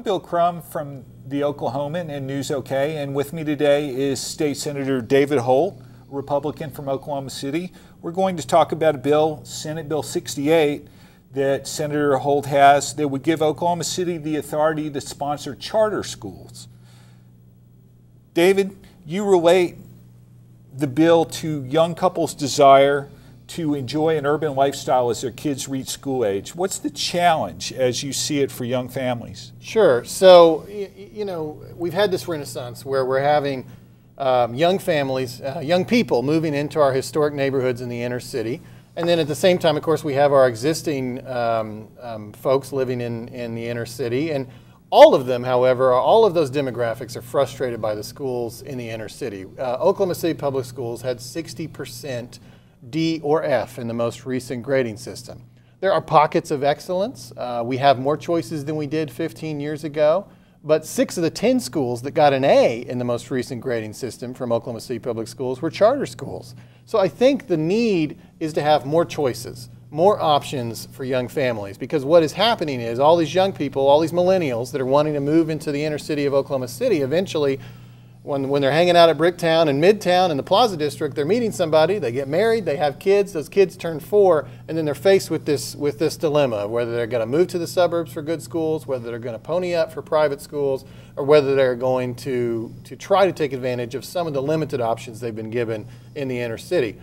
I'm Bill Crum from the Oklahoman and News OK, and with me today is State Senator David Holt, Republican from Oklahoma City. We're going to talk about a bill, Senate Bill 68, that Senator Holt has that would give Oklahoma City the authority to sponsor charter schools. David, you relate the bill to young couples' desire to enjoy an urban lifestyle as their kids reach school age. What's the challenge as you see it for young families? Sure. So, you know, we've had this renaissance where we're having young families, young people moving into our historic neighborhoods in the inner city. And then at the same time, of course, we have our existing folks living in the inner city. And all of them, however, all of those demographics are frustrated by the schools in the inner city. Oklahoma City Public Schools had 60% D or F in the most recent grading system. There are pockets of excellence. We have more choices than we did 15 years ago, but 6 of the 10 schools that got an A in the most recent grading system from Oklahoma City Public Schools were charter schools. So I think the need is to have more choices, more options for young families, because what is happening is all these young people, all these millennials that are wanting to move into the inner city of Oklahoma City, eventually when they're hanging out at Bricktown and Midtown and the Plaza District, they're meeting somebody, they get married, they have kids, those kids turn 4, and then they're faced with this dilemma of whether they're going to move to the suburbs for good schools, whether they're going to pony up for private schools, or whether they're going to try to take advantage of some of the limited options they've been given in the inner city.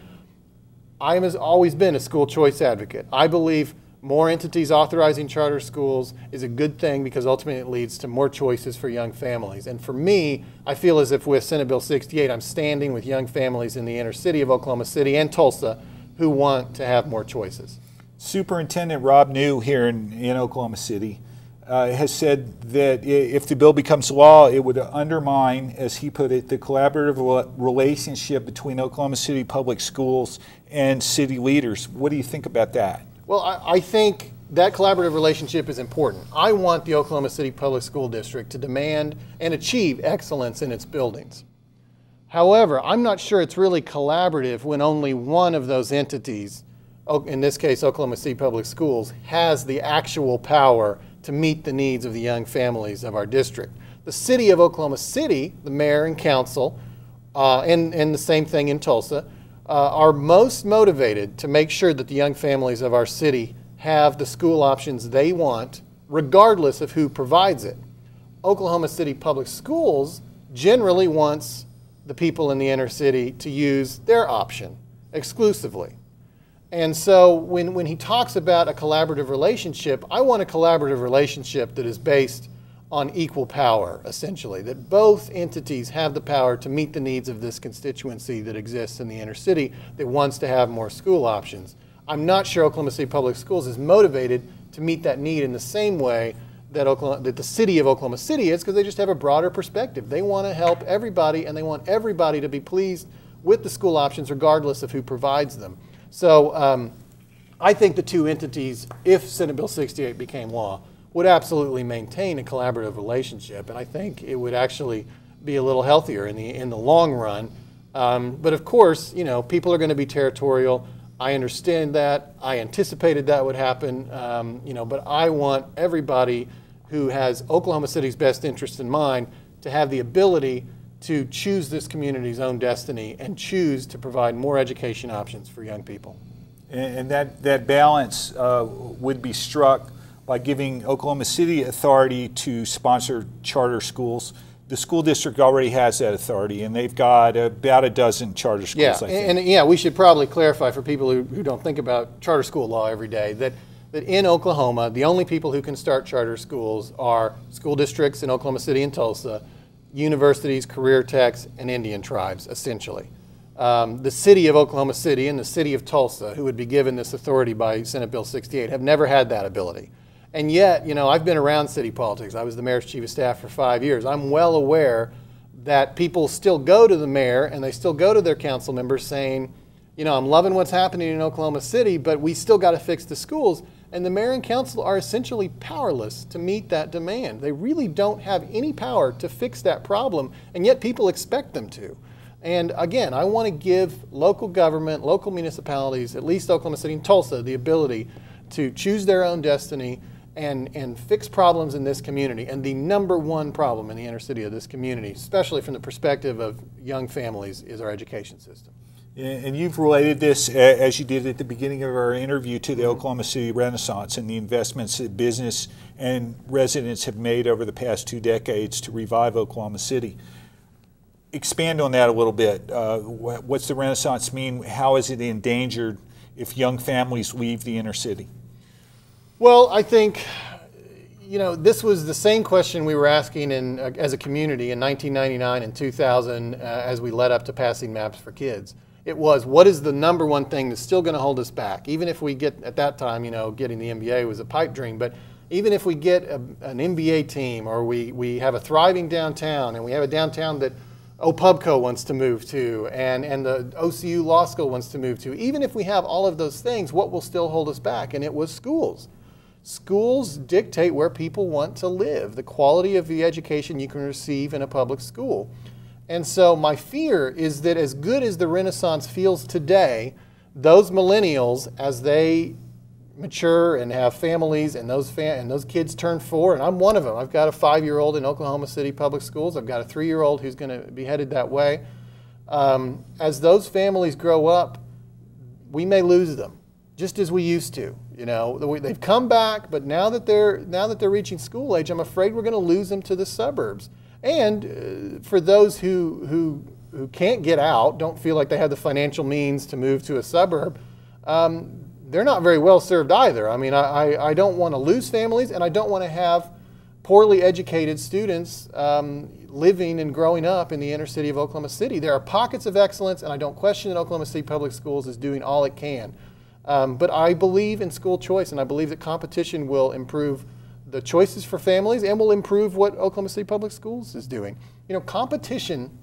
I have always been a school choice advocate. I believe more entities authorizing charter schools is a good thing because ultimately it leads to more choices for young families. And for me, I feel as if with Senate Bill 68, I'm standing with young families in the inner city of Oklahoma City and Tulsa who want to have more choices. Superintendent Rob New here in Oklahoma City has said that if the bill becomes law, it would undermine, as he put it, the collaborative relationship between Oklahoma City Public Schools and city leaders. What do you think about that? Well, I think that collaborative relationship is important. I want the Oklahoma City Public School District to demand and achieve excellence in its buildings. However, I'm not sure it's really collaborative when only one of those entities, in this case Oklahoma City Public Schools, has the actual power to meet the needs of the young families of our district. The city of Oklahoma City, the mayor and council, and the same thing in Tulsa, are most motivated to make sure that the young families of our city have the school options they want, regardless of who provides it. Oklahoma City Public Schools generally wants the people in the inner city to use their option exclusively. And so when he talks about a collaborative relationship, I want a collaborative relationship that is based on equal power, essentially, that both entities have the power to meet the needs of this constituency that exists in the inner city that wants to have more school options. I'm not sure Oklahoma City Public Schools is motivated to meet that need in the same way that the city of Oklahoma City is, because they just have a broader perspective. They want to help everybody, and they want everybody to be pleased with the school options regardless of who provides them. So I think the two entities, if Senate Bill 68 became law, would absolutely maintain a collaborative relationship, and I think it would actually be a little healthier in the long run. But of course, you know, people are going to be territorial. I understand that. I anticipated that would happen. You know, but I want everybody who has Oklahoma City's best interest in mind to have the ability to choose this community's own destiny and choose to provide more education options for young people. And that balance would be struck by giving Oklahoma City authority to sponsor charter schools. The school district already has that authority, and they've got about a dozen charter schools, yeah, I think. And yeah, we should probably clarify for people who don't think about charter school law every day that in Oklahoma, the only people who can start charter schools are school districts in Oklahoma City and Tulsa, universities, career techs, and Indian tribes, essentially. The city of Oklahoma City and the city of Tulsa, who would be given this authority by Senate Bill 68, have never had that ability. And yet, you know, I've been around city politics. I was the mayor's chief of staff for 5 years. I'm well aware that people still go to the mayor and they still go to their council members saying, you know, I'm loving what's happening in Oklahoma City, but we still got to fix the schools. And the mayor and council are essentially powerless to meet that demand. They really don't have any power to fix that problem, and yet people expect them to. And again, I want to give local government, local municipalities, at least Oklahoma City and Tulsa, the ability to choose their own destiny and fix problems in this community. And the number one problem in the inner city of this community, especially from the perspective of young families, is our education system. And you've related this, as you did at the beginning of our interview, to the Oklahoma City Renaissance and the investments that business and residents have made over the past 2 decades to revive Oklahoma City. Expand on that a little bit. What's the Renaissance mean? How is it endangered if young families leave the inner city? Well, I think, you know, this was the same question we were asking as a community in 1999 and 2000 as we led up to passing Maps for Kids. It was, what is the number one thing that's still going to hold us back? Even if we get, at that time, you know, getting the NBA was a pipe dream, but even if we get an NBA team, or we have a thriving downtown, and we have a downtown that OPUBCO wants to move to, and the OCU Law School wants to move to, even if we have all of those things, what will still hold us back? And it was schools. Schools dictate where people want to live, the quality of the education you can receive in a public school. And so my fear is that as good as the Renaissance feels today, those millennials, as they mature and have families, and those kids turn 4, and I'm one of them. I've got a 5-year-old in Oklahoma City Public Schools. I've got a 3-year-old who's going to be headed that way. As those families grow up, we may lose them, just as we used to. You know, they've come back, but now that they're reaching school age, I'm afraid we're going to lose them to the suburbs. And for those who can't get out, don't feel like they have the financial means to move to a suburb, they're not very well served either. I mean, I don't want to lose families, and I don't want to have poorly educated students living and growing up in the inner city of Oklahoma City. There are pockets of excellence, and I don't question that Oklahoma City Public Schools is doing all it can. But I believe in school choice, and I believe that competition will improve the choices for families and will improve what Oklahoma City Public Schools is doing. You know, competition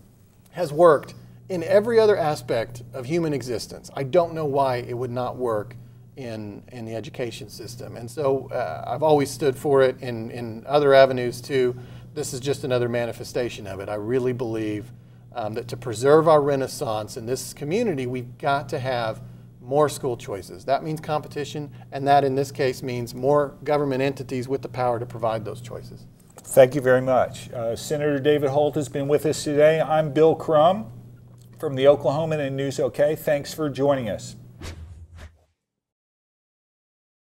has worked in every other aspect of human existence. I don't know why it would not work in the education system. And so I've always stood for it in other avenues too. This is just another manifestation of it. I really believe that to preserve our Renaissance in this community, we've got to have more school choices. That means competition, and that in this case means more government entities with the power to provide those choices. Thank you very much. Senator David Holt has been with us today. I'm Bill Crum from the Oklahoman and News OK. Thanks for joining us.